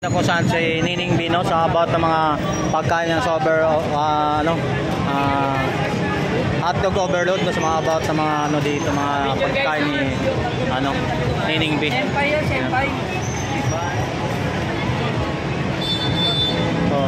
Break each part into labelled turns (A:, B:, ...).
A: Kung saan si Nining Bino sa about ng mga pagkain ng sober hotdog overload sa mga about sa mga dito mga pagkain ni Nining B. Senpai. So,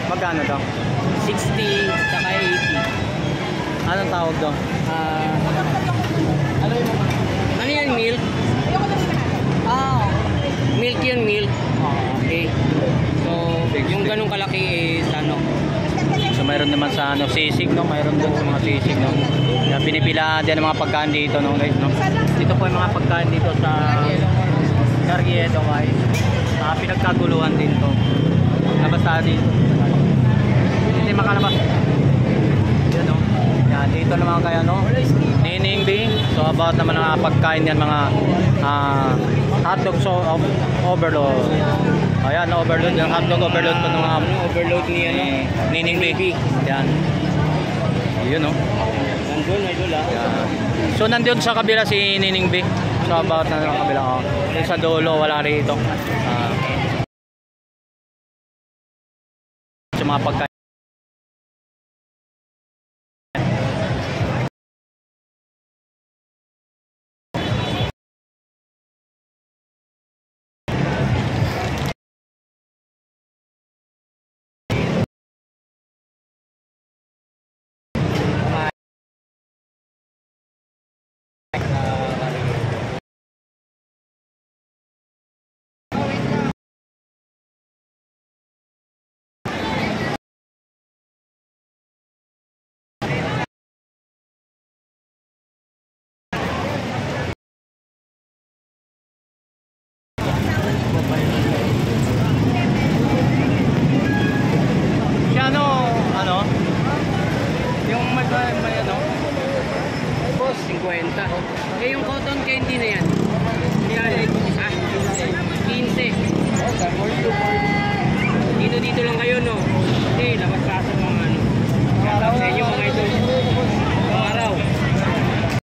A: magkano daw?
B: 60 saka 80.
A: Anong tawag daw?
B: Ano yan, milk? Milk yun, milk. Okay. So, yung ganun kalaki is
A: So mayroon naman sa sisig, no? Mayroon doon sa mga sisig, no? Na pinipilaan din ang mga pagkain dito, no, guys, no? Dito po yung mga pagkain dito sa Carriedo, guys. Pinagkaguluhan din to. Labas tayo dito. Hindi makalabas. Yan, no? Yan, dito naman kaya, no? Nining B. So about naman ang pagkain yan, mga hotdog overload. Ayan, overload. Yung hotdog overload ko ng mga
B: overload ni
A: Nining B. Yan. Yun, no?
B: Nandun, idol,
A: So nandun sa kabila si Nining B. So about na ng kabila. Yung sa dulo, wala rito. Sa mga pagkain.
B: Boss, 50. Eh, yung cotton candy na yan. Yan, 15. Dito lang kayo, no? Eh, labas kaso mga Shout out sa inyo mga idol.